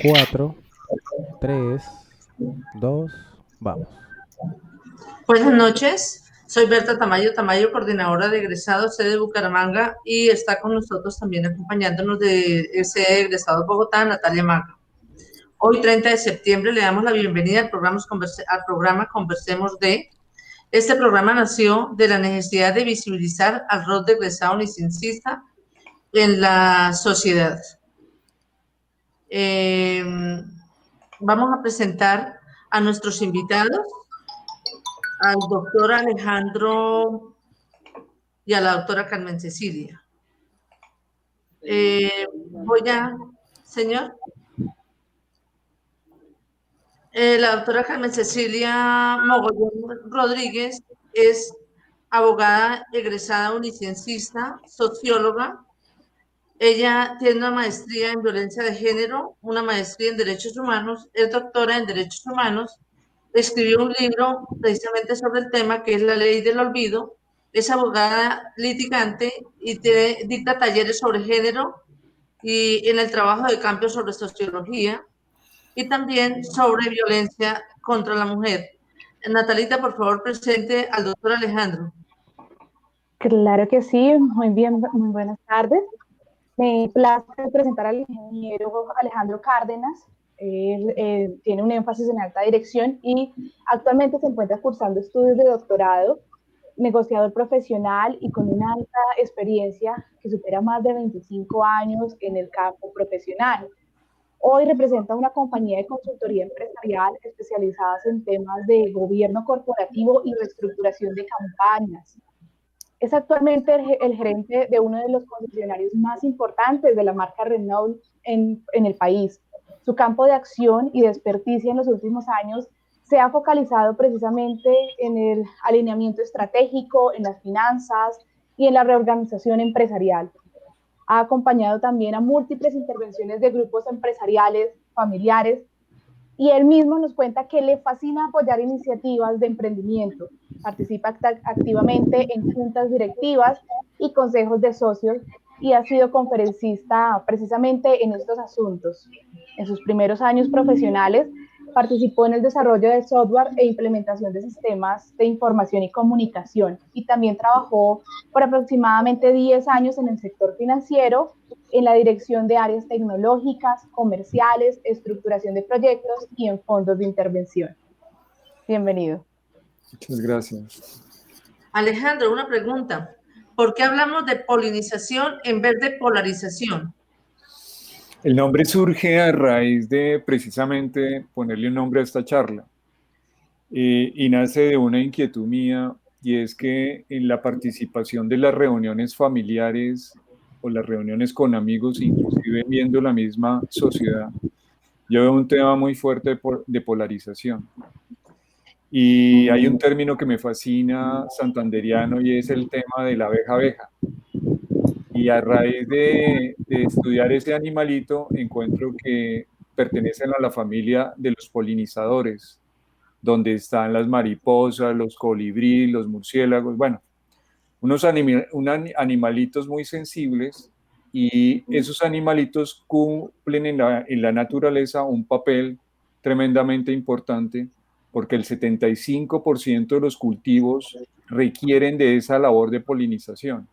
4, 3, 2, vamos. Buenas noches, soy Berta Tamayo, coordinadora de egresados sede de Bucaramanga y está con nosotros también acompañándonos de sede de egresados Bogotá, Natalia Maga. Hoy, 30 de septiembre, le damos la bienvenida al programa Conversemos de. Este programa nació de la necesidad de visibilizar al rol de egresado licencista en la sociedad. Eh, Vamos a presentar a nuestros invitados, al doctor Alejandro y a la doctora Carmen Cecilia. Voy a, señor, la doctora Carmen Cecilia Mogollón Rodríguez es abogada egresada uniciencista, socióloga. Ella tiene una maestría en violencia de género, una maestría en derechos humanos, es doctora en derechos humanos, escribió un libro precisamente sobre el tema que es la ley del olvido, es abogada litigante y dicta talleres sobre género y en el trabajo de campo sobre sociología y también sobre violencia contra la mujer. Natalita, por favor, presente al doctor Alejandro. Claro que sí, muy bien, muy buenas tardes. Me place presentar al ingeniero Alejandro Cárdenas. Él tiene un énfasis en alta dirección y actualmente se encuentra cursando estudios de doctorado, negociador profesional y con una alta experiencia que supera más de 25 años en el campo profesional. Hoy representa una compañía de consultoría empresarial especializada en temas de gobierno corporativo y reestructuración de campañas. Es actualmente el gerente de uno de los concesionarios más importantes de la marca Renault en el país. Su campo de acción y de experticia en los últimos años se ha focalizado precisamente en el alineamiento estratégico, en las finanzas y en la reorganización empresarial. Ha acompañado también a múltiples intervenciones de grupos empresariales, familiares, y él mismo nos cuenta que le fascina apoyar iniciativas de emprendimiento. Participa activamente en juntas directivas y consejos de socios y ha sido conferencista precisamente en estos asuntos. En sus primeros años profesionales participó en el desarrollo de software e implementación de sistemas de información y comunicación y también trabajó por aproximadamente 10 años en el sector financiero en la dirección de áreas tecnológicas, comerciales, estructuración de proyectos y en fondos de intervención. Bienvenido. Muchas gracias. Alejandro, una pregunta. ¿Por qué hablamos de polinización en vez de polarización? El nombre surge a raíz de precisamente ponerle un nombre a esta charla y nace de una inquietud mía y es que en la participación de las reuniones familiares o las reuniones con amigos, inclusive viendo la misma sociedad, yo veo un tema muy fuerte de polarización. Y hay un término que me fascina santanderiano y es el tema de la abeja-abeja. Y a raíz de estudiar ese animalito, encuentro que pertenecen a la familia de los polinizadores, donde están las mariposas, los colibríes, los murciélagos, bueno, animalitos muy sensibles y esos animalitos cumplen en la naturaleza un papel tremendamente importante porque el 75% de los cultivos requieren de esa labor de polinización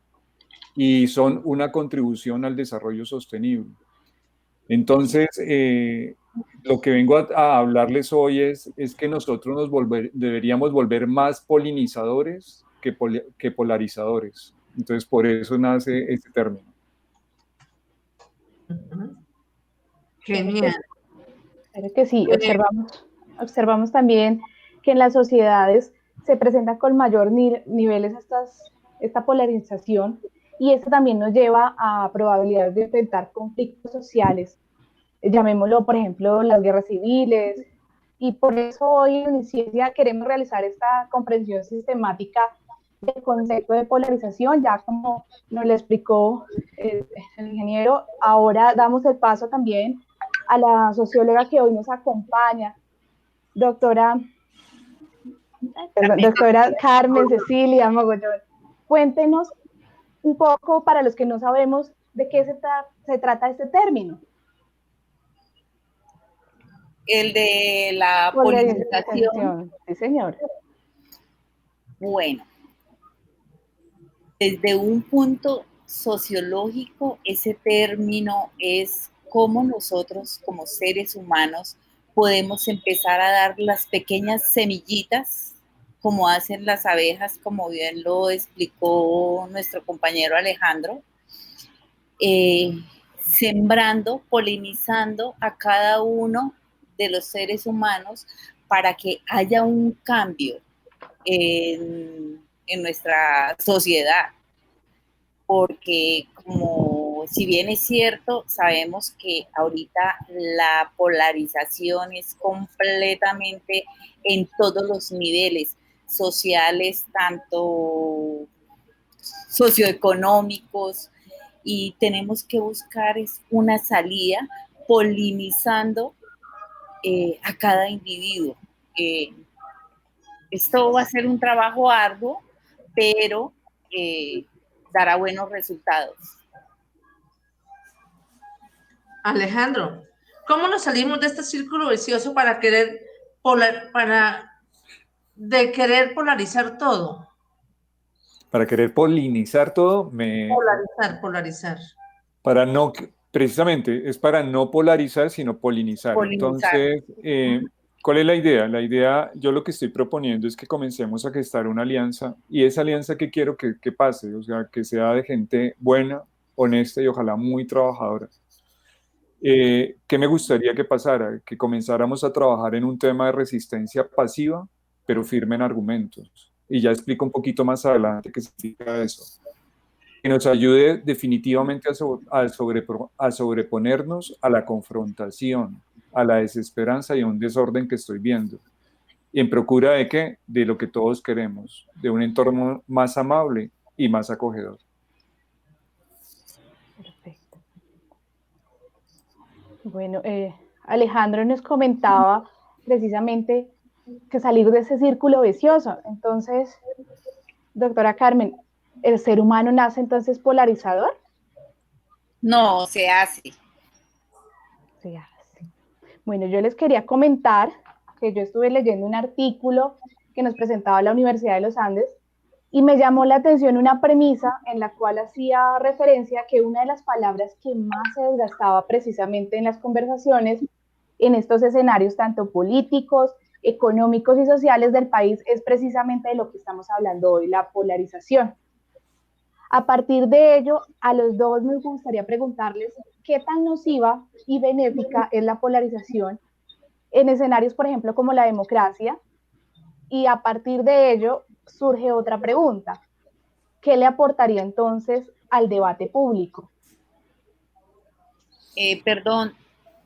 y son una contribución al desarrollo sostenible. Entonces, lo que vengo a hablarles hoy es que nosotros deberíamos volver más polinizadores que polarizadores. Entonces, por eso nace este término. Genial. Claro que sí, observamos también que en las sociedades se presentan con mayor niveles esta polarización y esto también nos lleva a probabilidades de enfrentar conflictos sociales, llamémoslo, por ejemplo, las guerras civiles, y por eso hoy en Uniciencia queremos realizar esta comprensión sistemática del concepto de polarización, ya como nos lo explicó el ingeniero. Ahora damos el paso también a la socióloga que hoy nos acompaña, doctora, doctora Carmen Cecilia Mogollón. Cuéntenos un poco, para los que no sabemos, de qué se trata este término. El de la polinización. Polarización, sí, señor. Bueno, desde un punto sociológico, ese término es cómo nosotros como seres humanos podemos empezar a dar las pequeñas semillitas, como hacen las abejas, como bien lo explicó nuestro compañero Alejandro, sembrando, polinizando a cada uno de los seres humanos para que haya un cambio en nuestra sociedad. Porque como si bien es cierto, sabemos que ahorita la polarización es completamente en todos los niveles sociales, tanto socioeconómicos, y tenemos que buscar una salida polinizando a cada individuo. Esto va a ser un trabajo arduo, pero dará buenos resultados. Alejandro, ¿cómo nos salimos de este círculo vicioso para querer polarizar todo? Para querer polinizar todo, Polarizar. para no, precisamente, es para no polarizar, sino polinizar. Polinizar. Entonces, ¿cuál es la idea? La idea, yo lo que estoy proponiendo es que comencemos a gestar una alianza, y esa alianza que quiero que pase, o sea, que sea de gente buena, honesta y ojalá muy trabajadora. ¿Qué me gustaría que pasara? Que comenzáramos a trabajar en un tema de resistencia pasiva, pero firme en argumentos. Y ya explico un poquito más adelante qué significa eso. Que nos ayude definitivamente a sobreponernos a la confrontación, a la desesperanza y a un desorden que estoy viendo. ¿Y en procura de qué? De lo que todos queremos, de un entorno más amable y más acogedor. Perfecto. Bueno, Alejandro nos comentaba precisamente que salir de ese círculo vicioso. Entonces, doctora Carmen, ¿el ser humano nace entonces polarizador? No, se hace. Se hace. Bueno, yo les quería comentar que yo estuve leyendo un artículo que nos presentaba la Universidad de los Andes y me llamó la atención una premisa en la cual hacía referencia a que una de las palabras que más se desgastaba precisamente en las conversaciones en estos escenarios tanto políticos, económicos y sociales del país es precisamente de lo que estamos hablando hoy, la polarización. A partir de ello, a los dos me gustaría preguntarles qué tan nociva y benéfica es la polarización en escenarios, por ejemplo, como la democracia, y a partir de ello surge otra pregunta. ¿Qué le aportaría entonces al debate público? Perdón,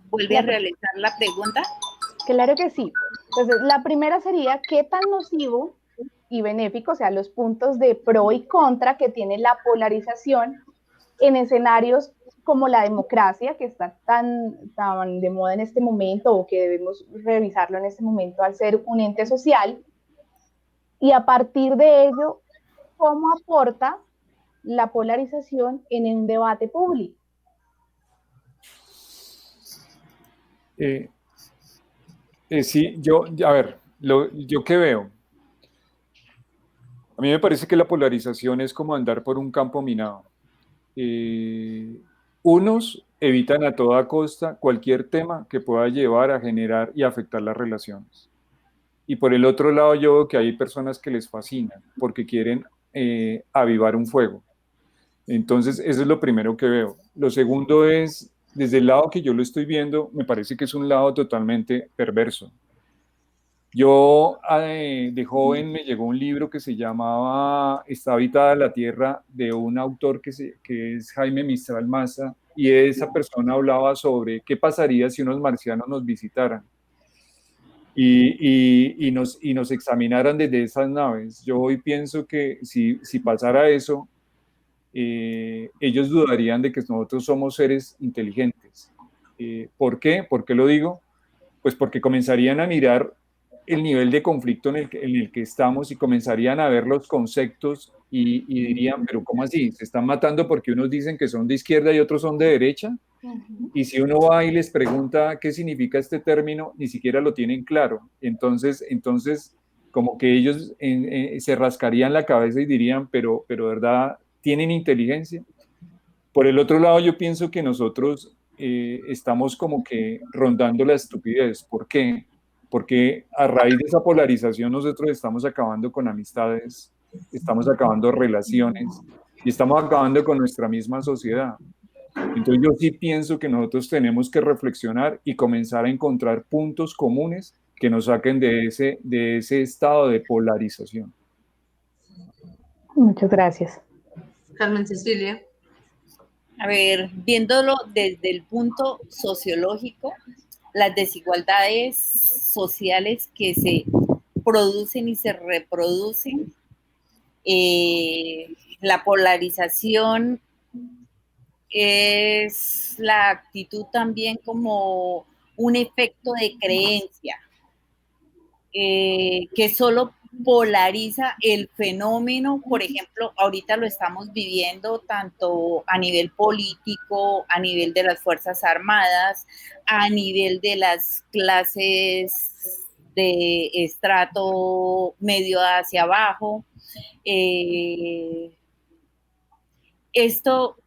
¿vuelve a realizar la pregunta? Claro que sí. Entonces, la primera sería, ¿qué tan nocivo y benéfico, o sea, los puntos de pro y contra que tiene la polarización en escenarios como la democracia, que está tan de moda en este momento o que debemos revisarlo en este momento al ser un ente social? Y a partir de ello, ¿cómo aporta la polarización en un debate público? Sí, a ver, yo qué veo. A mí me parece que la polarización es como andar por un campo minado. Unos evitan a toda costa cualquier tema que pueda llevar a generar y afectar las relaciones. Y por el otro lado yo veo que hay personas que les fascinan porque quieren avivar un fuego. Entonces, eso es lo primero que veo. Lo segundo es, desde el lado que yo lo estoy viendo, me parece que es un lado totalmente perverso. Yo de joven me llegó un libro que se llamaba Está habitada la tierra, de un autor que es Jaime Mistral Maza, y esa persona hablaba sobre qué pasaría si unos marcianos nos visitaran y nos examinaran desde esas naves. Yo hoy pienso que si pasara eso, ellos dudarían de que nosotros somos seres inteligentes. ¿Por qué? ¿Por qué lo digo? Pues porque comenzarían a mirar el nivel de conflicto en el que estamos y comenzarían a ver los conceptos y dirían, pero ¿cómo así? ¿Se están matando porque unos dicen que son de izquierda y otros son de derecha? Y si uno va y les pregunta qué significa este término, ni siquiera lo tienen claro. Entonces como que ellos se rascarían la cabeza y dirían, pero ¿verdad? ¿Tienen inteligencia? Por el otro lado, yo pienso que nosotros estamos como que rondando la estupidez. ¿Por qué? Porque a raíz de esa polarización nosotros estamos acabando con amistades, estamos acabando relaciones y estamos acabando con nuestra misma sociedad. Entonces yo sí pienso que nosotros tenemos que reflexionar y comenzar a encontrar puntos comunes que nos saquen de ese estado de polarización. Muchas gracias. Carmen Cecilia. A ver, viéndolo desde el punto sociológico, las desigualdades sociales que se producen y se reproducen, la polarización es la actitud también como un efecto de creencia, que solo polariza el fenómeno. Por ejemplo, ahorita lo estamos viviendo tanto a nivel político, a nivel de las Fuerzas Armadas, a nivel de las clases de estrato medio hacia abajo. Esto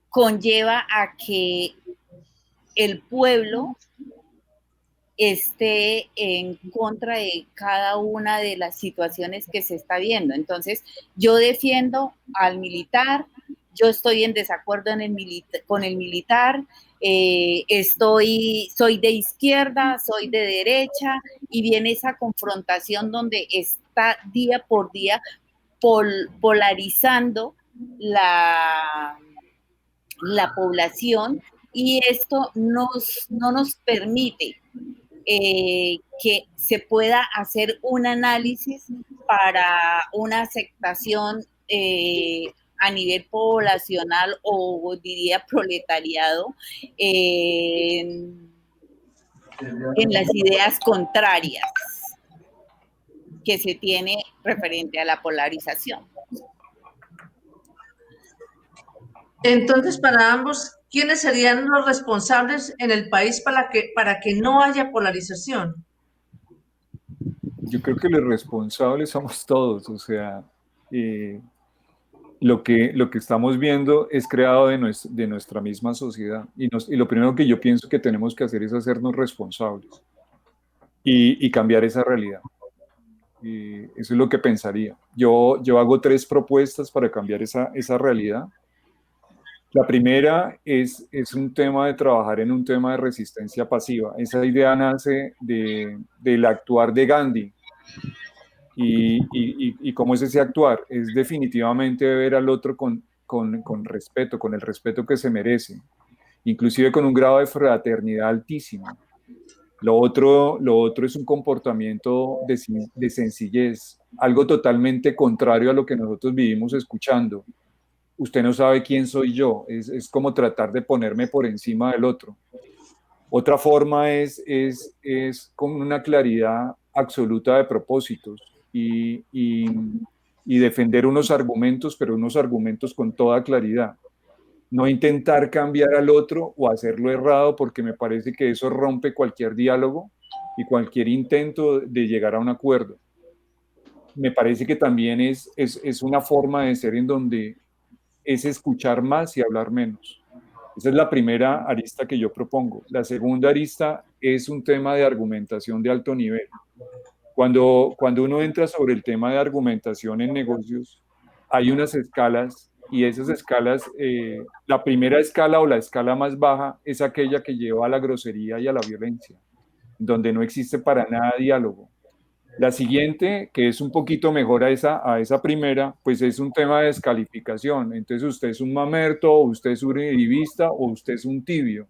conlleva a que el pueblo esté en contra de cada una de las situaciones que se está viendo. Entonces, yo defiendo al militar, yo estoy en desacuerdo con el militar, soy de izquierda, soy de derecha, y viene esa confrontación donde está día por día polarizando la población, y esto no nos permite que se pueda hacer un análisis para una aceptación a nivel poblacional, o diría proletariado, en las ideas contrarias que se tiene referente a la polarización. Entonces, para ambos, ¿quiénes serían los responsables en el país para que no haya polarización? Yo creo que los responsables somos todos, o sea, lo que estamos viendo es creado de nuestra misma sociedad, y lo primero que yo pienso que tenemos que hacer es hacernos responsables y cambiar esa realidad. Eso es lo que pensaría. Yo hago 3 propuestas para cambiar esa realidad. La primera es un tema de trabajar en un tema de resistencia pasiva. Esa idea nace del actuar de Gandhi. ¿Y cómo es ese actuar? Es definitivamente ver al otro con respeto, con el respeto que se merece, inclusive con un grado de fraternidad altísimo. Lo otro es un comportamiento de sencillez, algo totalmente contrario a lo que nosotros vivimos escuchando. Usted no sabe quién soy yo, es como tratar de ponerme por encima del otro. Otra forma es con una claridad absoluta de propósitos y defender unos argumentos, pero unos argumentos con toda claridad. No intentar cambiar al otro o hacerlo errado, porque me parece que eso rompe cualquier diálogo y cualquier intento de llegar a un acuerdo. Me parece que también es una forma de ser en donde es escuchar más y hablar menos. Esa es la primera arista que yo propongo. La segunda arista es un tema de argumentación de alto nivel. Cuando uno entra sobre el tema de argumentación en negocios, hay unas escalas, y esas escalas, la primera escala o la escala más baja es aquella que lleva a la grosería y a la violencia, donde no existe para nada diálogo. La siguiente, que es un poquito mejor a esa primera, pues es un tema de descalificación. Entonces usted es un mamerto, o usted es un uribista, o usted es un tibio.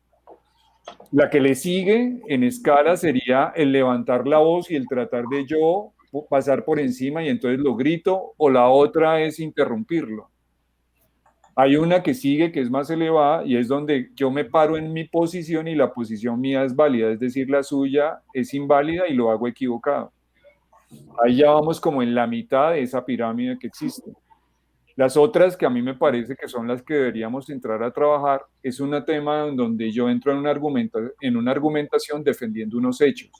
La que le sigue en escala sería el levantar la voz y el tratar de yo pasar por encima y entonces lo grito, o la otra es interrumpirlo. Hay una que sigue, que es más elevada, y es donde yo me paro en mi posición y la posición mía es válida, es decir, la suya es inválida y lo hago equivocado. Ahí ya vamos como en la mitad de esa pirámide que existe. Las otras que a mí me parece que son las que deberíamos entrar a trabajar es un tema en donde yo entro en una argumentación defendiendo unos hechos,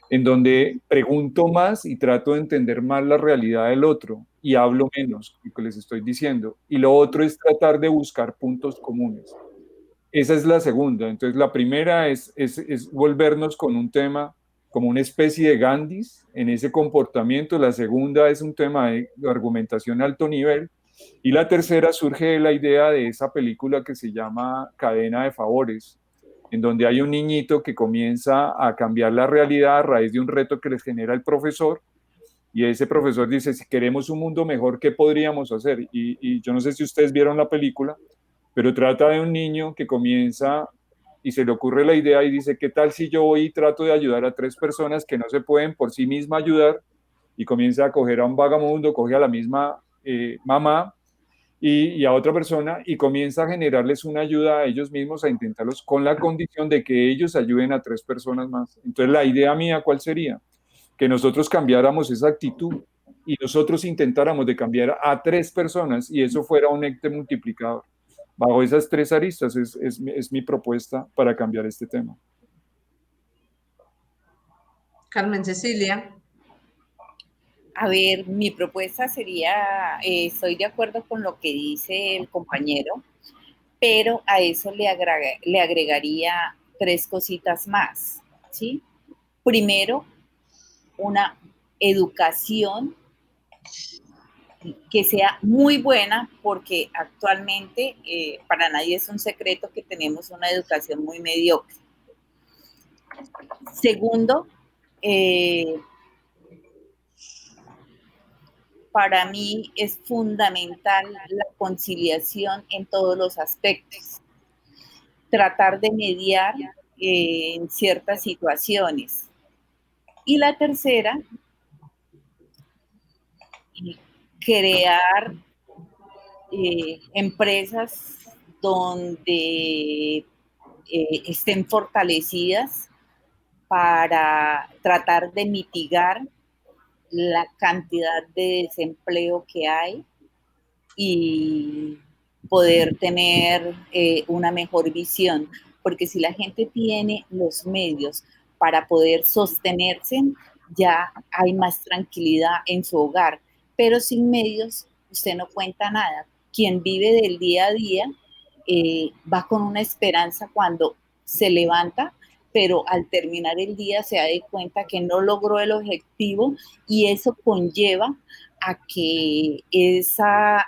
en donde pregunto más y trato de entender más la realidad del otro y hablo menos, lo que les estoy diciendo. Y lo otro es tratar de buscar puntos comunes. Esa es la segunda. Entonces, la primera es volvernos con un tema como una especie de Gandhis en ese comportamiento. La segunda es un tema de argumentación a alto nivel. Y la tercera surge de la idea de esa película que se llama Cadena de Favores, en donde hay un niñito que comienza a cambiar la realidad a raíz de un reto que les genera el profesor. Y ese profesor dice, si queremos un mundo mejor, ¿qué podríamos hacer? Y yo no sé si ustedes vieron la película, pero trata de un niño que comienza y se le ocurre la idea y dice, ¿qué tal si yo voy y trato de ayudar a 3 personas que no se pueden por sí misma ayudar? Y comienza a coger a un vagamundo, coge a la misma mamá y a otra persona y comienza a generarles una ayuda a ellos mismos, a intentarlos con la condición de que ellos ayuden a 3 personas más. Entonces, la idea mía, ¿cuál sería? Que nosotros cambiáramos esa actitud y nosotros intentáramos de cambiar a 3 personas y eso fuera un ente multiplicador. Bajo esas 3 aristas es mi propuesta para cambiar este tema. Carmen Cecilia. A ver, mi propuesta sería, estoy de acuerdo con lo que dice el compañero, pero a eso le agregaría 3 cositas más, ¿sí? Primero, una educación que sea muy buena, porque actualmente para nadie es un secreto que tenemos una educación muy mediocre. Segundo, para mí es fundamental la conciliación en todos los aspectos. Tratar de mediar en ciertas situaciones. Y la tercera, crear empresas donde estén fortalecidas para tratar de mitigar la cantidad de desempleo que hay y poder tener una mejor visión, porque si la gente tiene los medios para poder sostenerse, ya hay más tranquilidad en su hogar, pero sin medios usted no cuenta nada. Quien vive del día a día va con una esperanza cuando se levanta, pero al terminar el día se da de cuenta que no logró el objetivo y eso conlleva a que esa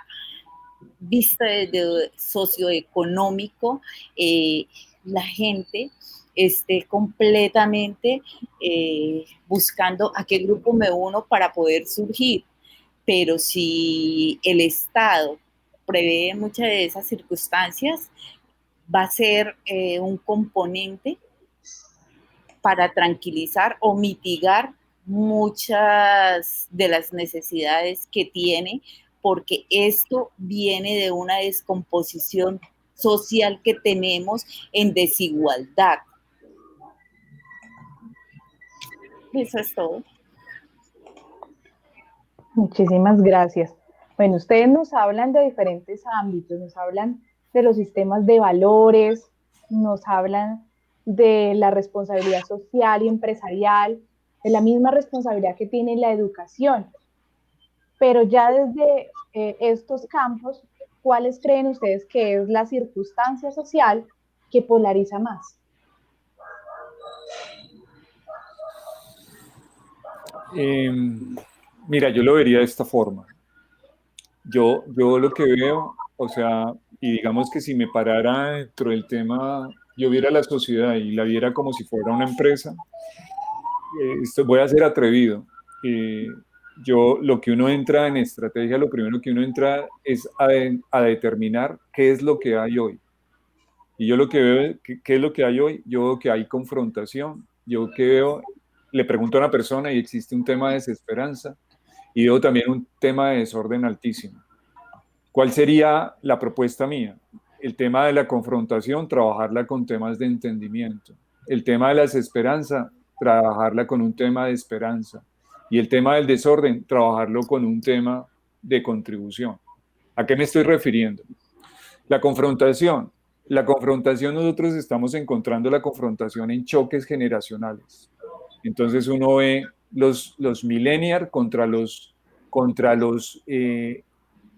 vista desde socioeconómico, la gente esté completamente buscando a qué grupo me uno para poder surgir. Pero si el Estado prevé muchas de esas circunstancias, va a ser un componente para tranquilizar o mitigar muchas de las necesidades que tiene, porque esto viene de una descomposición social que tenemos en desigualdad. Eso es todo. Muchísimas gracias. Bueno, ustedes nos hablan de diferentes ámbitos, nos hablan de los sistemas de valores, nos hablan de la responsabilidad social y empresarial, de la misma responsabilidad que tiene la educación. Pero ya desde estos campos, ¿cuáles creen ustedes que es la circunstancia social que polariza más? Mira, yo lo vería de esta forma. Yo lo que veo, o sea, y digamos que si me parara dentro del tema, yo viera la sociedad y la viera como si fuera una empresa, voy a ser atrevido. Lo que uno entra en estrategia, lo primero que uno entra es a determinar qué es lo que hay hoy. Y yo lo que veo, ¿qué es lo que hay hoy? Yo veo que hay confrontación. Yo que veo, le pregunto a una persona y existe un tema de desesperanza y veo también un tema de desorden altísimo. ¿Cuál sería la propuesta mía? El tema de la confrontación, trabajarla con temas de entendimiento. El tema de la desesperanza, trabajarla con un tema de esperanza. Y el tema del desorden, trabajarlo con un tema de contribución. ¿A qué me estoy refiriendo? La confrontación. La confrontación, nosotros estamos encontrando la confrontación en choques generacionales. Entonces uno ve los millennials contra los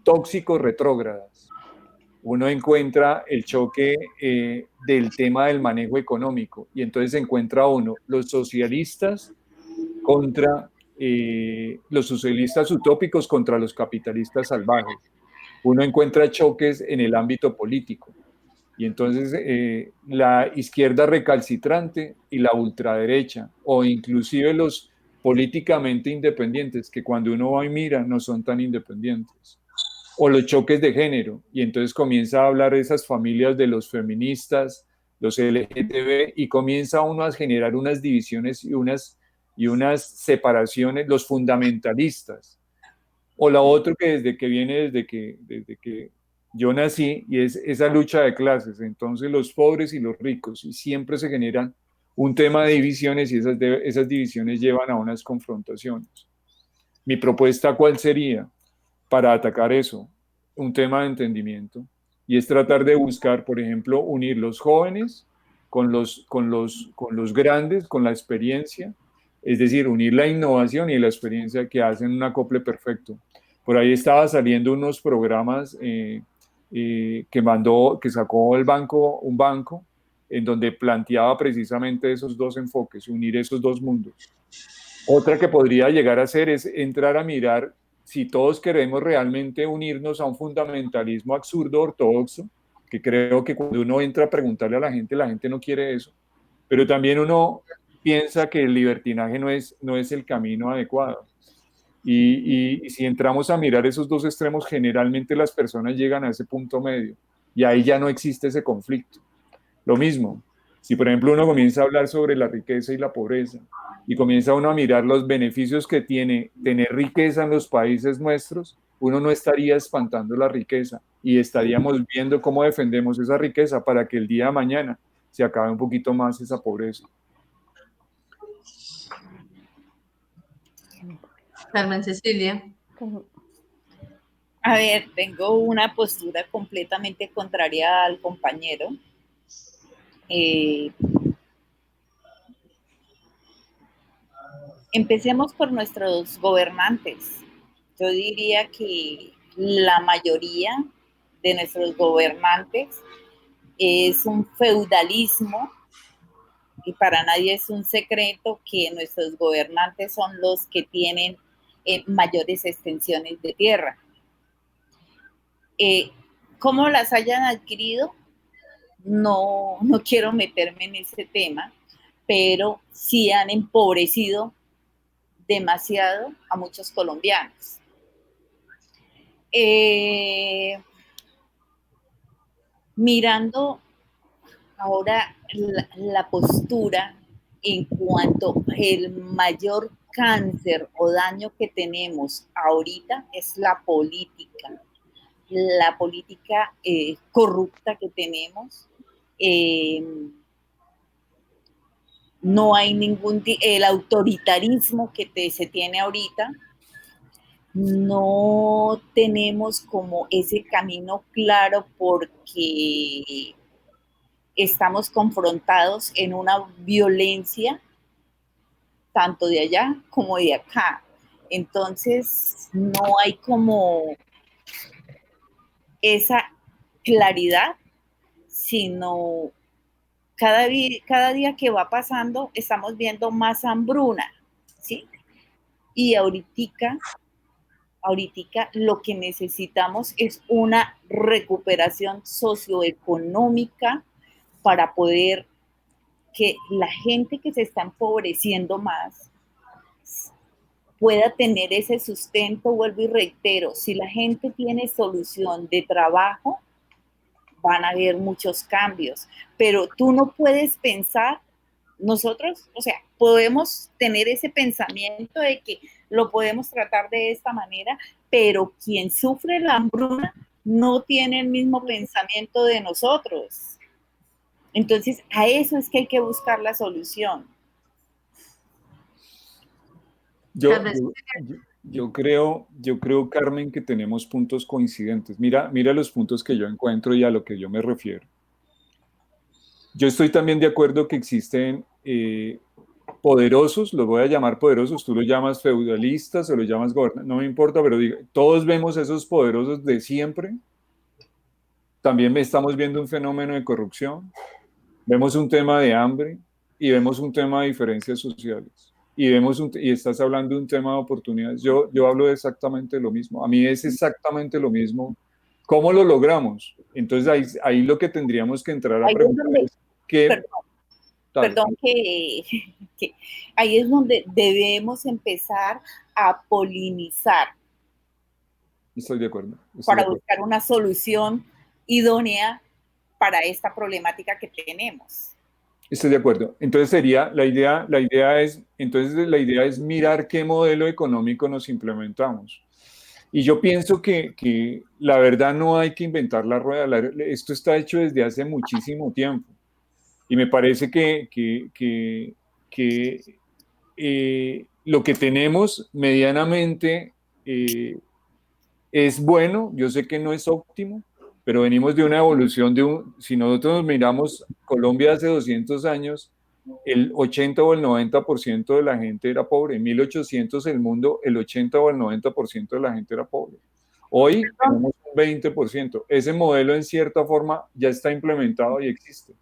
tóxicos retrógradas. Uno encuentra el choque del tema del manejo económico y entonces encuentra uno los socialistas contra los socialistas utópicos contra los capitalistas salvajes. Uno encuentra choques en el ámbito político y entonces la izquierda recalcitrante y la ultraderecha o inclusive los políticamente independientes que cuando uno va y mira no son tan independientes, o los choques de género y entonces comienza a hablar de esas familias de los feministas, los LGTB y comienza uno a generar unas divisiones y unas separaciones, los fundamentalistas. O la otra que desde que yo nací, y es esa lucha de clases, entonces los pobres y los ricos, y siempre se generan un tema de divisiones y esas divisiones llevan a unas confrontaciones. Mi propuesta, ¿cuál sería para atacar eso? Un tema de entendimiento, y es tratar de buscar, por ejemplo, unir los jóvenes con los grandes, con la experiencia, es decir, unir la innovación y la experiencia que hacen un acople perfecto. Por ahí estaba saliendo unos programas que sacó un banco, en donde planteaba precisamente esos dos enfoques, unir esos dos mundos. Otra que podría llegar a ser es entrar a mirar si todos queremos realmente unirnos a un fundamentalismo absurdo ortodoxo, que creo que cuando uno entra a preguntarle a la gente no quiere eso, pero también uno piensa que el libertinaje no es el camino adecuado. Y si entramos a mirar esos dos extremos, generalmente las personas llegan a ese punto medio y ahí ya no existe ese conflicto. Lo mismo, si por ejemplo uno comienza a hablar sobre la riqueza y la pobreza y comienza uno a mirar los beneficios que tiene tener riqueza en los países nuestros, uno no estaría espantando la riqueza y estaríamos viendo cómo defendemos esa riqueza para que el día de mañana se acabe un poquito más esa pobreza. Carmen Cecilia. A ver, tengo una postura completamente contraria al compañero. Empecemos por nuestros gobernantes. Yo diría que la mayoría de nuestros gobernantes es un feudalismo y para nadie es un secreto que nuestros gobernantes son los que tienen mayores extensiones de tierra. ¿Cómo las hayan adquirido? No quiero meterme en ese tema, pero sí han empobrecido demasiado a muchos colombianos. Mirando ahora la postura en cuanto el mayor cáncer o daño que tenemos ahorita es la política corrupta que tenemos. No hay el autoritarismo que se tiene ahorita, no tenemos como ese camino claro porque estamos confrontados en una violencia tanto de allá como de acá. Entonces no hay como esa claridad, sino cada día que va pasando estamos viendo más hambruna, ¿sí? Y ahorita lo que necesitamos es una recuperación socioeconómica para poder que la gente que se está empobreciendo más pueda tener ese sustento. Vuelvo y reitero, si la gente tiene solución de trabajo, van a haber muchos cambios, pero tú no puedes pensar, nosotros, o sea, podemos tener ese pensamiento de que lo podemos tratar de esta manera, pero quien sufre la hambruna no tiene el mismo pensamiento de nosotros. Entonces, a eso es que hay que buscar la solución. Yo, Carmen, yo, yo creo, Carmen, que tenemos puntos coincidentes. Mira los puntos que yo encuentro y a lo que yo me refiero. Yo estoy también de acuerdo que existen poderosos, los voy a llamar poderosos, tú los llamas feudalistas o los llamas gobernantes, no me importa, pero todos vemos esos poderosos de siempre. También estamos viendo un fenómeno de corrupción, vemos un tema de hambre y vemos un tema de diferencias sociales. Y estás hablando de un tema de oportunidades. Yo hablo de exactamente lo mismo. A mí es exactamente lo mismo. ¿Cómo lo logramos? Entonces ahí lo que tendríamos que entrar a Ahí es preguntar donde, es ¿qué? perdón, Dale. perdón que ahí es donde debemos empezar a polinizar Estoy de acuerdo. para buscar una solución idónea para esta problemática que tenemos. Estoy de acuerdo. Entonces la idea es mirar qué modelo económico nos implementamos. Y yo pienso que la verdad no hay que inventar la rueda. Esto está hecho desde hace muchísimo tiempo. Y me parece que lo que tenemos medianamente es bueno. Yo sé que no es óptimo, pero venimos de una evolución si nosotros nos miramos Colombia hace 200 años, el 80 o el 90% de la gente era pobre. En 1800 el mundo, el 80 o el 90% de la gente era pobre. Hoy tenemos un 20%. Ese modelo en cierta forma ya está implementado y existe.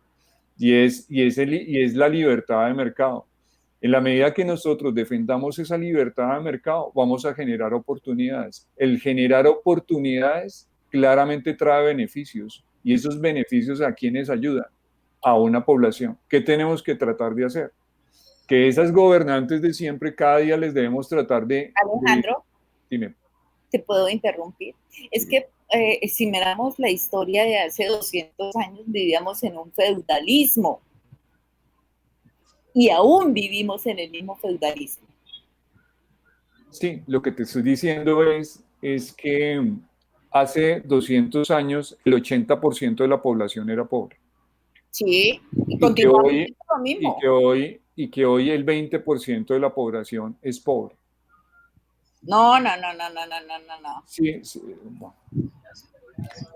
Y es la libertad de mercado. En la medida que nosotros defendamos esa libertad de mercado, vamos a generar oportunidades. El generar oportunidades claramente trae beneficios. ¿Y esos beneficios a quiénes ayudan? A una población. ¿Qué tenemos que tratar de hacer? Que esas gobernantes de siempre, cada día les debemos tratar de... Alejandro, dime. ¿te puedo interrumpir? Es que si miramos la historia de hace 200 años, vivíamos en un feudalismo. Y aún vivimos en el mismo feudalismo. Sí, lo que te estoy diciendo es que hace 200 años el 80% de la población era pobre. Sí, y continuamos siendo lo mismo. Y que hoy el 20% de la población es pobre. No. Sí, bueno.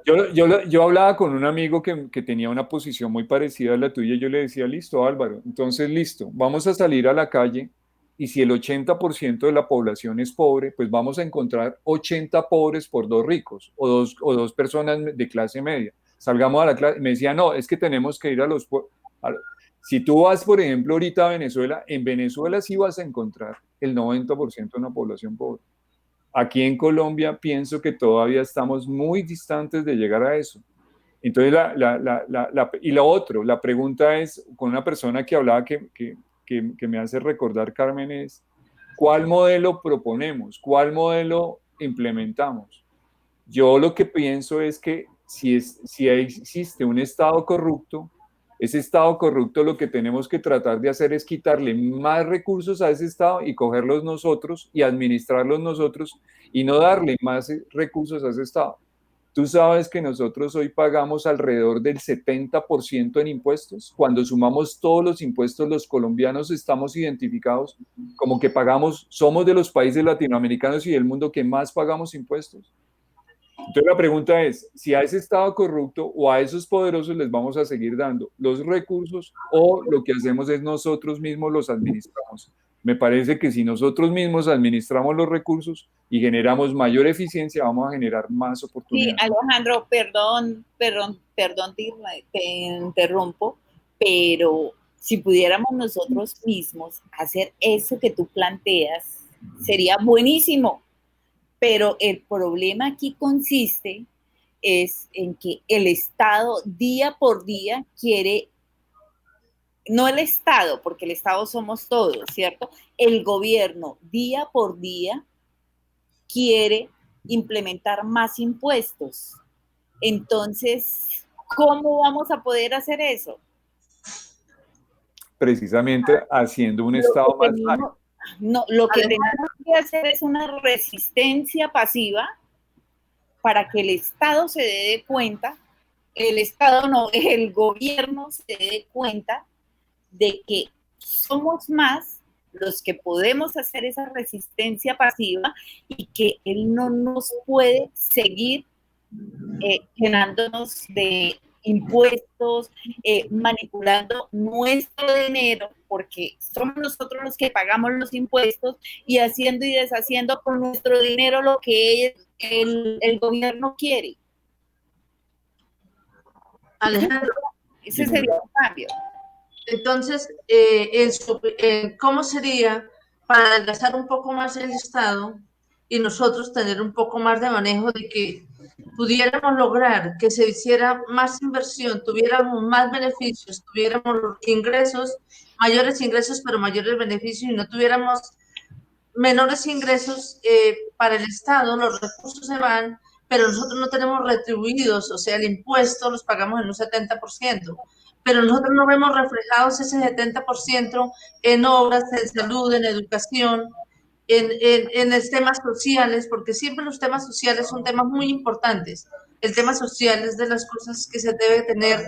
Yo hablaba con un amigo que tenía una posición muy parecida a la tuya y yo le decía, listo, Álvaro, entonces listo, vamos a salir a la calle y si el 80% de la población es pobre, pues vamos a encontrar 80 pobres por 2 ricos o dos personas de clase media. Salgamos a la clase. Me decía, no, es que tenemos que ir a los... Si tú vas, por ejemplo, ahorita a Venezuela, en Venezuela sí vas a encontrar el 90% de una población pobre. Aquí en Colombia pienso que todavía estamos muy distantes de llegar a eso. Entonces, la pregunta es, con una persona que hablaba que me hace recordar, Carmen, es, ¿cuál modelo proponemos? ¿Cuál modelo implementamos? Yo lo que pienso es que si existe un Estado corrupto, ese Estado corrupto lo que tenemos que tratar de hacer es quitarle más recursos a ese Estado y cogerlos nosotros y administrarlos nosotros y no darle más recursos a ese Estado. Tú sabes que nosotros hoy pagamos alrededor del 70% en impuestos. Cuando sumamos todos los impuestos, los colombianos estamos identificados como que somos de los países latinoamericanos y del mundo que más pagamos impuestos. Entonces la pregunta es, si a ese Estado corrupto o a esos poderosos les vamos a seguir dando los recursos o lo que hacemos es nosotros mismos los administramos. Me parece que si nosotros mismos administramos los recursos y generamos mayor eficiencia, vamos a generar más oportunidades. Sí, Alejandro, perdón, te interrumpo, pero si pudiéramos nosotros mismos hacer eso que tú planteas, sería buenísimo. Pero el problema aquí consiste es en que el Estado día por día quiere, no el Estado, porque el Estado somos todos, ¿cierto? El gobierno día por día quiere implementar más impuestos. Entonces, ¿cómo vamos a poder hacer eso? Precisamente haciendo un Estado más ágil. No, lo que tenemos que hacer es una resistencia pasiva para que el Estado se dé cuenta, el gobierno se dé cuenta de que somos más los que podemos hacer esa resistencia pasiva y que él no nos puede seguir llenándonos de impuestos, manipulando nuestro dinero, porque somos nosotros los que pagamos los impuestos y haciendo y deshaciendo con nuestro dinero lo que el gobierno quiere. Alejandro, ese sería un cambio. Entonces, ¿cómo sería para adelgazar un poco más el Estado y nosotros tener un poco más de manejo de que pudiéramos lograr que se hiciera más inversión, tuviéramos más beneficios, tuviéramos ingresos, mayores ingresos, pero mayores beneficios y no tuviéramos menores ingresos para el Estado? Los recursos se van, pero nosotros no tenemos retribuidos, o sea, el impuesto los pagamos en un 70%, pero nosotros no vemos reflejados ese 70% en obras, en salud, en educación, en los temas sociales, porque siempre los temas sociales son temas muy importantes. El tema social es de las cosas que se debe tener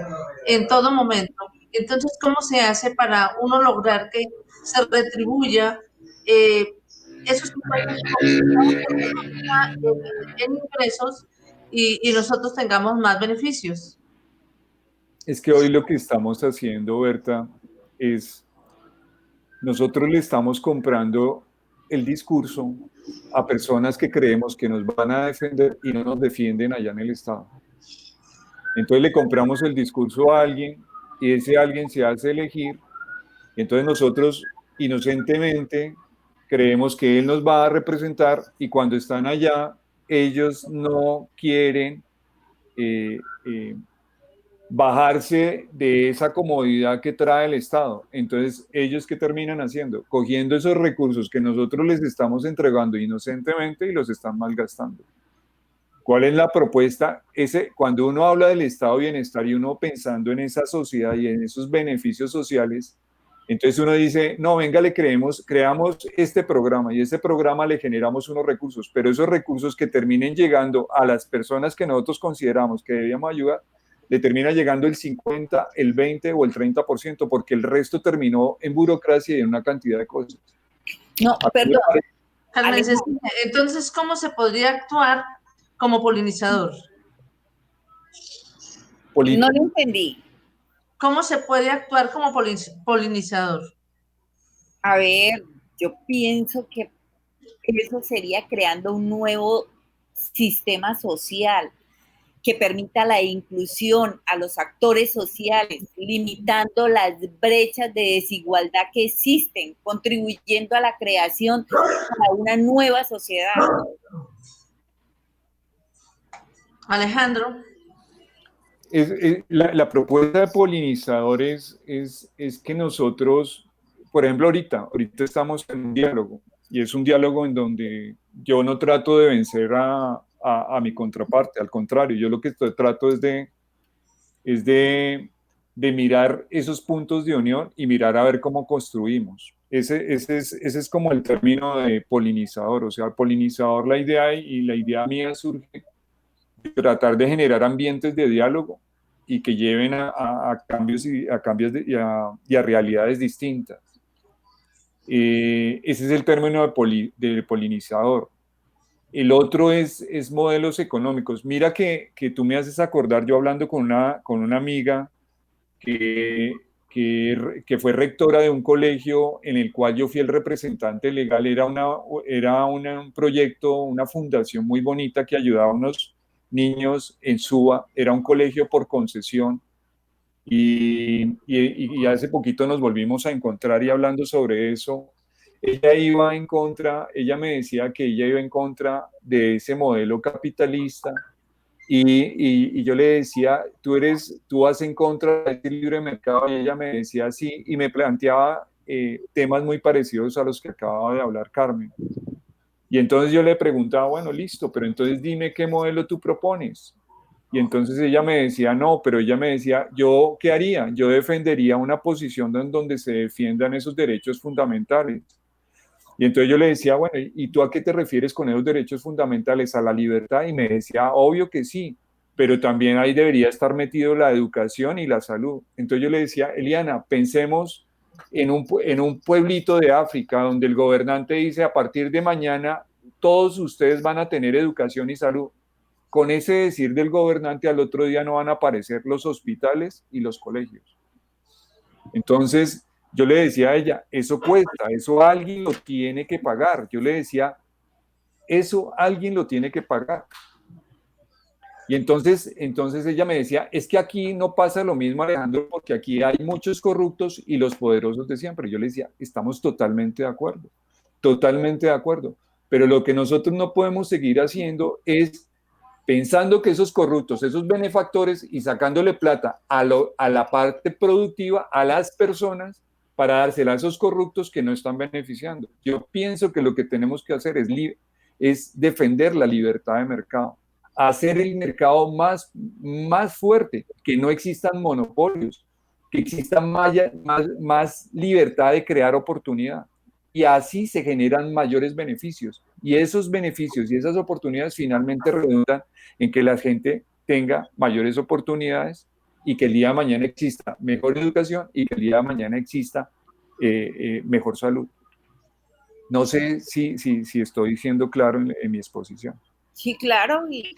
en todo momento. Entonces, ¿cómo se hace para uno lograr que se retribuya esos en ingresos y nosotros tengamos más beneficios? Es que hoy lo que estamos haciendo, Berta, es nosotros le estamos comprando el discurso a personas que creemos que nos van a defender y no nos defienden allá en el Estado. Entonces le compramos el discurso a alguien y ese alguien se hace elegir y entonces nosotros inocentemente creemos que él nos va a representar y cuando están allá ellos no quieren bajarse de esa comodidad que trae el Estado. Entonces, ¿ellos qué terminan haciendo? Cogiendo esos recursos que nosotros les estamos entregando inocentemente y los están malgastando. ¿Cuál es la propuesta? Cuando uno habla del estado de bienestar y uno pensando en esa sociedad y en esos beneficios sociales, entonces uno dice, no, venga, creamos este programa y este programa le generamos unos recursos, pero esos recursos que terminen llegando a las personas que nosotros consideramos que debíamos ayudar, le termina llegando el 50, el 20 o el 30%, porque el resto terminó en burocracia y en una cantidad de cosas. No, perdón. Carmen, entonces, ¿cómo se podría actuar como polinizador? No lo entendí. ¿Cómo se puede actuar como polinizador? A ver, yo pienso que eso sería creando un nuevo sistema social que permita la inclusión a los actores sociales, limitando las brechas de desigualdad que existen, contribuyendo a la creación de una nueva sociedad. Alejandro. La propuesta de polinizadores es que nosotros, por ejemplo, ahorita estamos en un diálogo, y es un diálogo en donde yo no trato de vencer a mi contraparte, al contrario, yo lo que trato es de mirar esos puntos de unión y mirar a ver cómo construimos. Ese es como el término de polinizador, o sea, polinizador, la idea y la idea mía surge de tratar de generar ambientes de diálogo y que lleven a cambios y a realidades distintas. Ese es el término de polinizador. El otro es modelos económicos. Mira que tú me haces acordar, yo hablando con una amiga que fue rectora de un colegio en el cual yo fui el representante legal. Era un proyecto, una fundación muy bonita que ayudaba a unos niños en Suba. Era un colegio por concesión. Y hace poquito nos volvimos a encontrar y hablando sobre eso, ella me decía que ella iba en contra de ese modelo capitalista y yo le decía, tú vas en contra de ese libre mercado, y ella me decía sí, y me planteaba temas muy parecidos a los que acababa de hablar Carmen. Y entonces yo le preguntaba, bueno, listo, pero entonces dime qué modelo tú propones. Y entonces ella me decía, no, pero ella me decía, ¿yo qué haría? Yo defendería una posición donde se defiendan esos derechos fundamentales. Y entonces yo le decía, bueno, ¿y tú a qué te refieres con esos derechos fundamentales? ¿A la libertad? Y me decía, obvio que sí, pero también ahí debería estar metido la educación y la salud. Entonces yo le decía, Eliana, pensemos en un pueblito de África, donde el gobernante dice, a partir de mañana todos ustedes van a tener educación y salud. Con ese decir del gobernante, al otro día no van a aparecer los hospitales y los colegios. Entonces, yo le decía a ella, eso cuesta, eso alguien lo tiene que pagar. Yo le decía, eso alguien lo tiene que pagar. Y entonces ella me decía, es que aquí no pasa lo mismo, Alejandro, porque aquí hay muchos corruptos y los poderosos de siempre. Yo le decía, estamos totalmente de acuerdo, totalmente de acuerdo. Pero lo que nosotros no podemos seguir haciendo es pensando que esos corruptos, esos benefactores y sacándole plata a la parte productiva, a las personas, para dársela a esos corruptos que no están beneficiando. Yo pienso que lo que tenemos que hacer es defender la libertad de mercado, hacer el mercado más fuerte, que no existan monopolios, que exista más libertad de crear oportunidad. Y así se generan mayores beneficios. Y esos beneficios y esas oportunidades finalmente redundan en que la gente tenga mayores oportunidades y que el día de mañana exista mejor educación y que el día de mañana exista mejor salud. No sé si estoy siendo claro en mi exposición. Sí, claro, y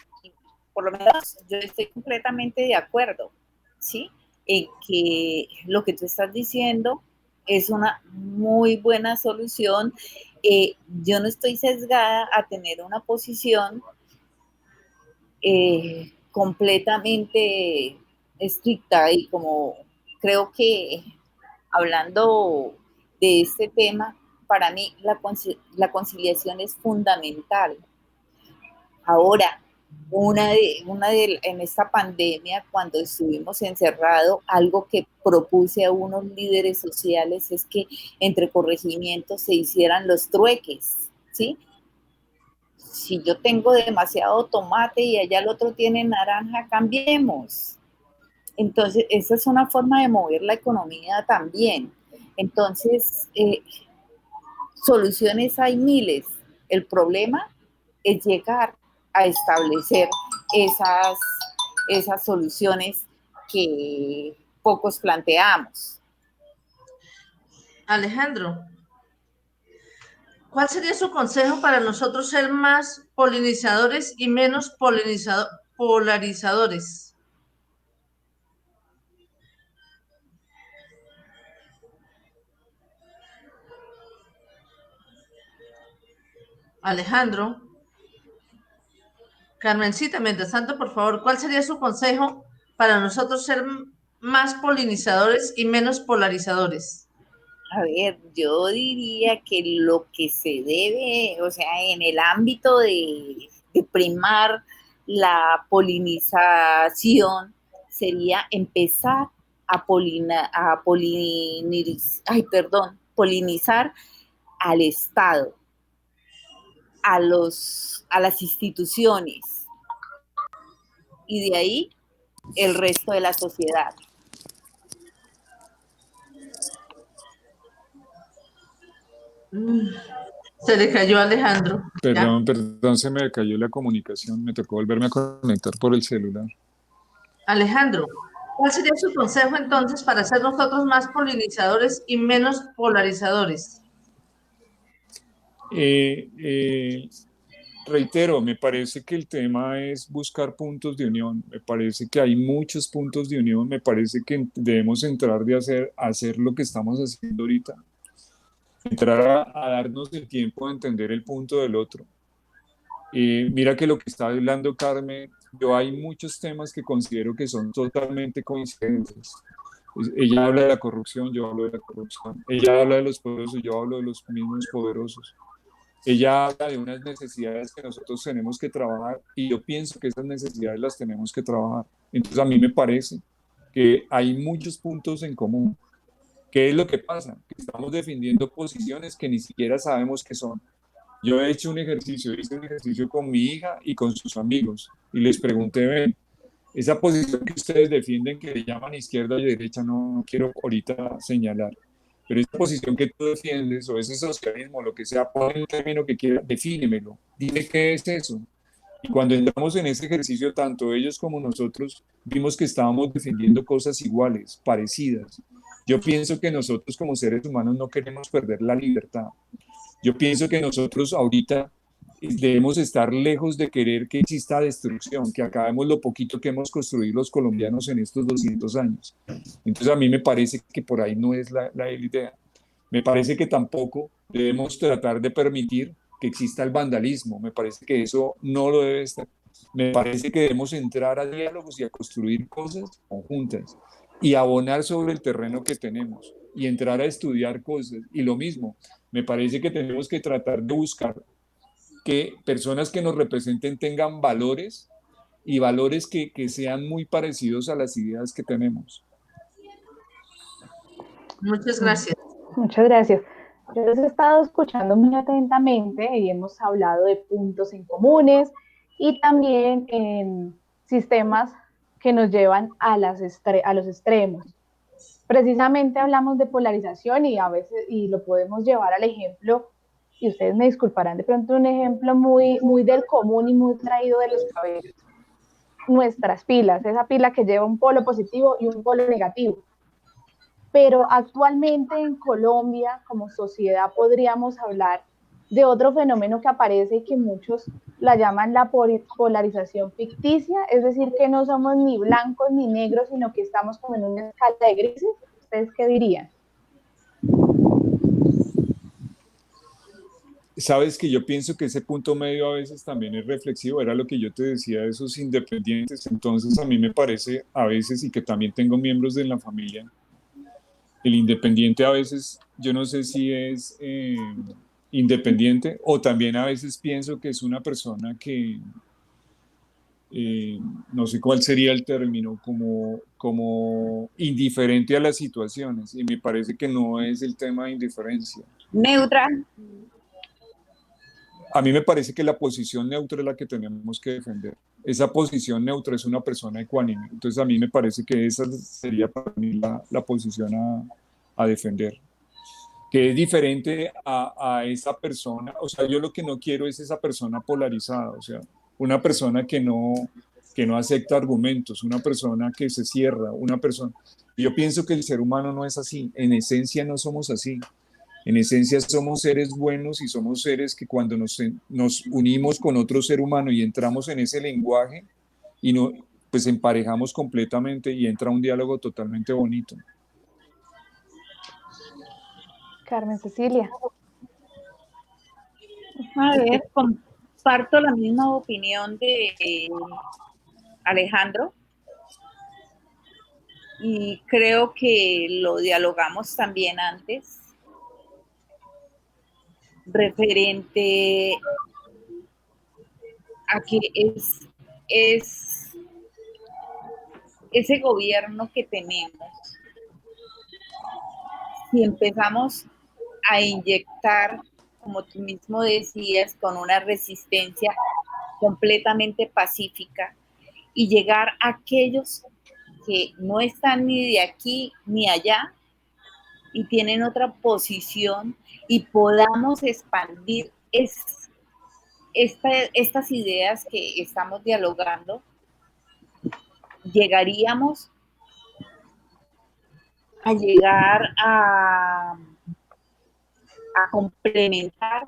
por lo menos yo estoy completamente de acuerdo, ¿sí? En que lo que tú estás diciendo es una muy buena solución. Yo no estoy sesgada a tener una posición completamente estricta y como creo que hablando de este tema, para mí la conciliación es fundamental. Ahora, en esta pandemia, cuando estuvimos encerrados, algo que propuse a unos líderes sociales es que entre corregimientos se hicieran los trueques, ¿sí? Si yo tengo demasiado tomate y allá el otro tiene naranja, cambiemos. Entonces, esa es una forma de mover la economía también. Entonces, soluciones hay miles. El problema es llegar a establecer esas soluciones que pocos planteamos. Alejandro, ¿cuál sería su consejo para nosotros ser más polinizadores y menos polarizadores? Alejandro. Carmencita, mientras tanto, por favor, ¿cuál sería su consejo para nosotros ser más polinizadores y menos polarizadores? A ver, yo diría que lo que se debe, o sea, en el ámbito de primar la polinización, sería empezar a polinizar al Estado, a las instituciones, y de ahí el resto de la sociedad. Se le cayó a Alejandro. Perdón, se me cayó la comunicación, me tocó volverme a conectar por el celular. Alejandro, ¿cuál sería su consejo entonces para ser nosotros más polinizadores y menos polarizadores? Reitero, me parece que el tema es buscar puntos de unión, me parece que hay muchos puntos de unión, me parece que debemos entrar a hacer lo que estamos haciendo ahorita, entrar a darnos el tiempo de entender el punto del otro. Mira que lo que está hablando Carmen, yo hay muchos temas que considero que son totalmente coincidentes. Ella habla de la corrupción, yo hablo de la corrupción. Ella habla de los poderosos, yo hablo de los mismos poderosos. Ella habla de unas necesidades que nosotros tenemos que trabajar y yo pienso que esas necesidades las tenemos que trabajar. Entonces a mí me parece que hay muchos puntos en común. ¿Qué es lo que pasa? Que estamos defendiendo posiciones que ni siquiera sabemos qué son. Yo hice un ejercicio con mi hija y con sus amigos y les pregunté, ven, esa posición que ustedes defienden que le llaman izquierda y derecha, no quiero ahorita señalar, pero esa posición que tú defiendes o ese socialismo, lo que sea, pon el término que quieras, defínemelo, dime qué es eso. Y cuando entramos en ese ejercicio, tanto ellos como nosotros vimos que estábamos defendiendo cosas iguales, parecidas. Yo pienso que nosotros como seres humanos no queremos perder la libertad. Yo pienso que nosotros ahorita debemos estar lejos de querer que exista destrucción, que acabemos lo poquito que hemos construido los colombianos en estos 200 años. Entonces a mí me parece que por ahí no es la idea. Me parece que tampoco debemos tratar de permitir que exista el vandalismo. Me parece que eso no lo debe estar. Me parece que debemos entrar a diálogos y a construir cosas conjuntas y abonar sobre el terreno que tenemos y entrar a estudiar cosas. Y lo mismo, me parece que tenemos que tratar de buscar que personas que nos representen tengan valores y valores que sean muy parecidos a las ideas que tenemos. Muchas gracias. Muchas gracias. Yo los he estado escuchando muy atentamente y hemos hablado de puntos en comunes y también en sistemas que nos llevan a los extremos. Precisamente hablamos de polarización y a veces y lo podemos llevar al ejemplo, y ustedes me disculparán de pronto un ejemplo muy, muy del común y muy traído de los cabellos. Nuestras pilas, esa pila que lleva un polo positivo y un polo negativo. Pero actualmente en Colombia, como sociedad, podríamos hablar de otro fenómeno que aparece y que muchos la llaman la polarización ficticia, es decir, que no somos ni blancos ni negros, sino que estamos como en una escala de grises. ¿Ustedes qué dirían? Sabes que yo pienso que ese punto medio a veces también es reflexivo, era lo que yo te decía de esos independientes, entonces a mí me parece a veces, y que también tengo miembros de la familia, el independiente a veces, yo no sé si es independiente o también a veces pienso que es una persona que, no sé cuál sería el término, como indiferente a las situaciones, y me parece que no es el tema de indiferencia. Neutral. A mí me parece que la posición neutra es la que tenemos que defender. Esa posición neutra es una persona ecuánime. Entonces a mí me parece que esa sería para mí la posición a defender. Que es diferente a esa persona. O sea, yo lo que no quiero es esa persona polarizada. O sea, una persona que no acepta argumentos, una persona que se cierra, una persona... Yo pienso que el ser humano no es así. En esencia no somos así. En esencia somos seres buenos y somos seres que cuando nos unimos con otro ser humano y entramos en ese lenguaje y no, pues emparejamos completamente y entra un diálogo totalmente bonito. Carmen Cecilia. A ver, comparto la misma opinión de Alejandro y creo que lo dialogamos también antes, referente a que es ese gobierno que tenemos. Si empezamos a inyectar, como tú mismo decías, con una resistencia completamente pacífica y llegar a aquellos que no están ni de aquí ni allá y tienen otra posición y podamos expandir estas ideas que estamos dialogando, llegaríamos a llegar a complementar,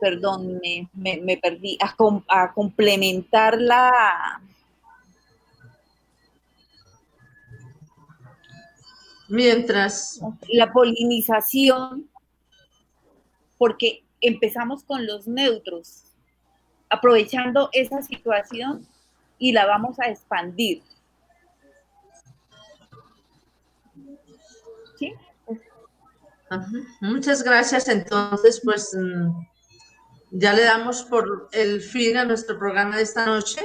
perdón, me perdí, a complementar Mientras la polinización, porque empezamos con los neutros, aprovechando esa situación y la vamos a expandir. ¿Sí? Muchas gracias. Entonces, pues ya le damos por el fin a nuestro programa de esta noche.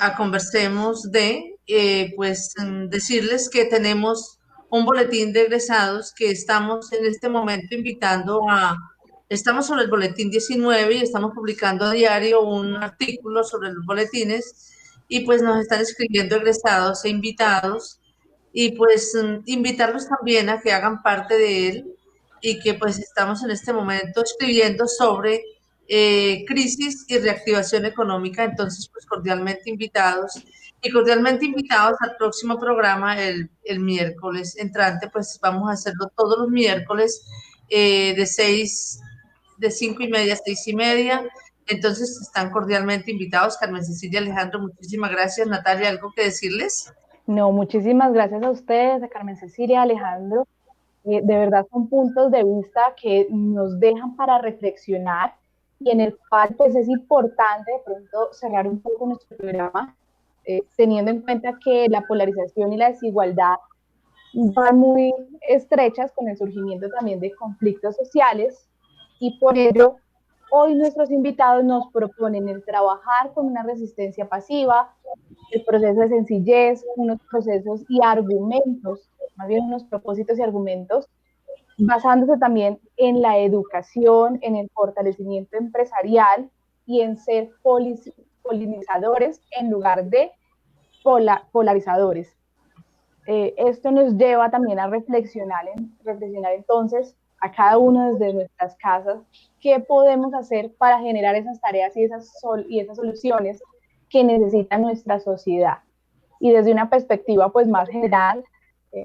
A conversemos pues decirles que tenemos un boletín de egresados que estamos en este momento estamos sobre el boletín 19 y estamos publicando a diario un artículo sobre los boletines y pues nos están escribiendo egresados e invitados y pues invitarlos también a que hagan parte de él y que pues estamos en este momento escribiendo sobre crisis y reactivación económica, entonces pues cordialmente invitados y cordialmente invitados al próximo programa el miércoles entrante, pues vamos a hacerlo todos los miércoles de 5:30 a 6:30. Entonces están cordialmente invitados. Carmen Cecilia, Alejandro, muchísimas gracias. Natalia, ¿algo que decirles? No, muchísimas gracias a ustedes, a Carmen Cecilia, Alejandro. De verdad son puntos de vista que nos dejan para reflexionar y en el cual pues es importante de pronto cerrar un poco nuestro programa, teniendo en cuenta que la polarización y la desigualdad van muy estrechas con el surgimiento también de conflictos sociales y por ello hoy nuestros invitados nos proponen el trabajar con una resistencia pasiva, el proceso de sencillez, unos procesos y argumentos, más bien unos propósitos y argumentos, basándose también en la educación, en el fortalecimiento empresarial y en ser polinizadores en lugar de polarizadores. Esto nos lleva también a reflexionar entonces a cada uno desde nuestras casas qué podemos hacer para generar esas tareas y esas soluciones que necesita nuestra sociedad. Y desde una perspectiva pues más general,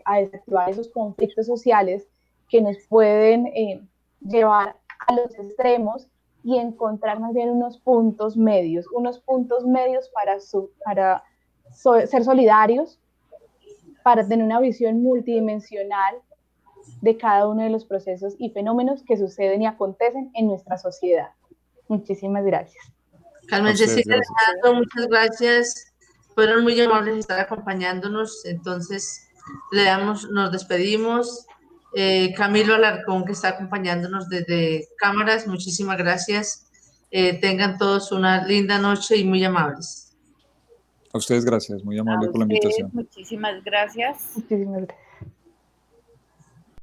a desactivar esos conflictos sociales que nos pueden llevar a los extremos y encontrar más bien unos puntos medios para ser solidarios, para tener una visión multidimensional de cada uno de los procesos y fenómenos que suceden y acontecen en nuestra sociedad. Muchísimas gracias. Carmen Cecilia, Alejandro, muchas gracias. Fueron muy amables de estar acompañándonos. Entonces, nos despedimos. Camilo Alarcón, que está acompañándonos desde cámaras, muchísimas gracias. Tengan todos una linda noche y muy amables. A ustedes gracias, muy A amable por la ustedes, invitación. muchísimas gracias. Muchísimas gracias.